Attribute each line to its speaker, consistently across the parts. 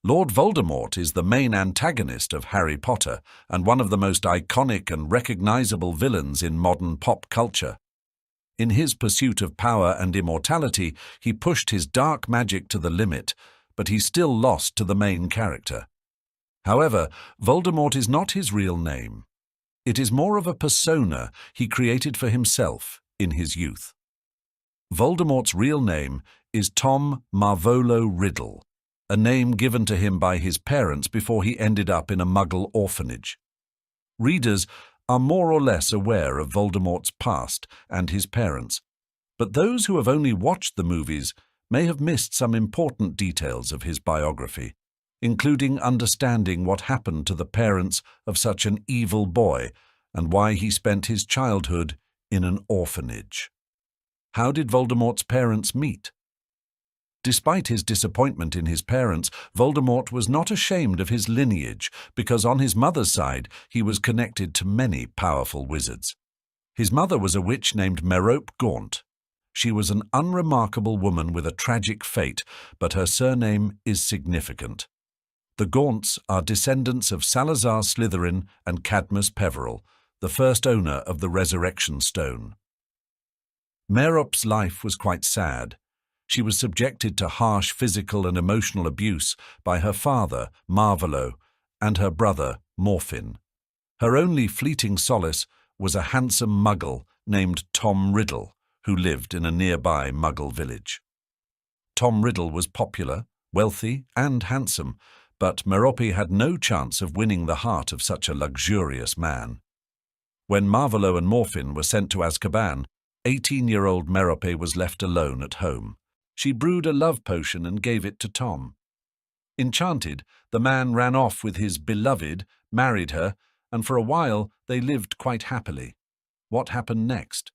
Speaker 1: Lord Voldemort is the main antagonist of Harry Potter and one of the most iconic and recognizable villains in modern pop culture. In his pursuit of power and immortality, he pushed his dark magic to the limit, but he still lost to the main character. However, Voldemort is not his real name. It is more of a persona he created for himself in his youth. Voldemort's real name is Tom Marvolo Riddle, a name given to him by his parents before he ended up in a Muggle orphanage. Readers are more or less aware of Voldemort's past and his parents, but those who have only watched the movies may have missed some important details of his biography, including understanding what happened to the parents of such an evil boy and why he spent his childhood in an orphanage. How did Voldemort's parents meet? Despite his disappointment in his parents, Voldemort was not ashamed of his lineage because on his mother's side he was connected to many powerful wizards. His mother was a witch named Merope Gaunt. She was an unremarkable woman with a tragic fate, but her surname is significant. The Gaunts are descendants of Salazar Slytherin and Cadmus Peverell, the first owner of the Resurrection Stone. Merope's life was quite sad. She was subjected to harsh physical and emotional abuse by her father, Marvolo, and her brother, Morfin. Her only fleeting solace was a handsome Muggle named Tom Riddle, who lived in a nearby Muggle village. Tom Riddle was popular, wealthy, and handsome, but Merope had no chance of winning the heart of such a luxurious man. When Marvolo and Morfin were sent to Azkaban, 18-year-old Merope was left alone at home. She brewed a love potion and gave it to Tom. Enchanted, the man ran off with his beloved, married her, and for a while they lived quite happily. What happened next?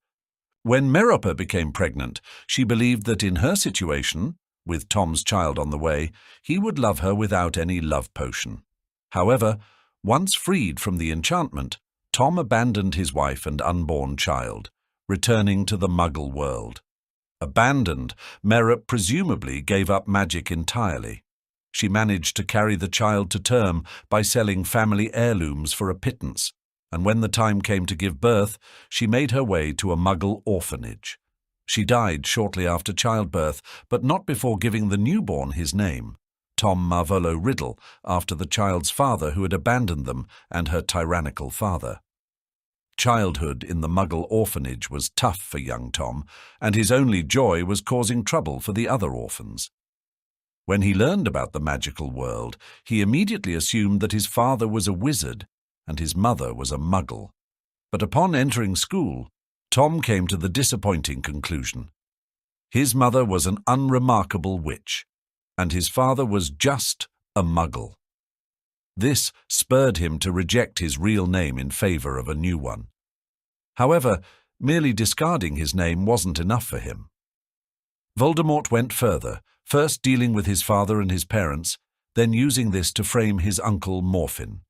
Speaker 1: When Merope became pregnant, she believed that in her situation, with Tom's child on the way, he would love her without any love potion. However, once freed from the enchantment, Tom abandoned his wife and unborn child, returning to the Muggle world. Abandoned, Merope presumably gave up magic entirely. She managed to carry the child to term by selling family heirlooms for a pittance, and when the time came to give birth, she made her way to a Muggle orphanage. She died shortly after childbirth, but not before giving the newborn his name, Tom Marvolo Riddle, after the child's father who had abandoned them and her tyrannical father. Childhood in the Muggle orphanage was tough for young Tom, and his only joy was causing trouble for the other orphans. When he learned about the magical world, he immediately assumed that his father was a wizard and his mother was a Muggle. But upon entering school, Tom came to the disappointing conclusion. His mother was an unremarkable witch, and his father was just a Muggle. This spurred him to reject his real name in favor of a new one. However, merely discarding his name wasn't enough for him. Voldemort went further, first dealing with his father and his parents, then using this to frame his uncle Morfin.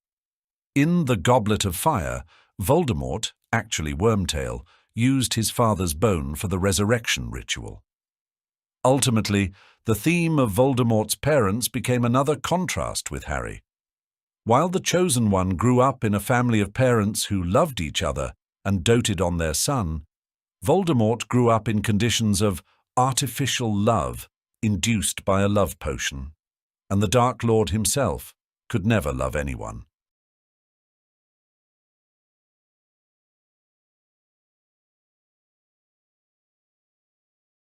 Speaker 1: In the Goblet of Fire, Voldemort, actually Wormtail, used his father's bone for the resurrection ritual. Ultimately, the theme of Voldemort's parents became another contrast with Harry. While the Chosen One grew up in a family of parents who loved each other and doted on their son, Voldemort grew up in conditions of artificial love induced by a love potion, and the Dark Lord himself could never love anyone.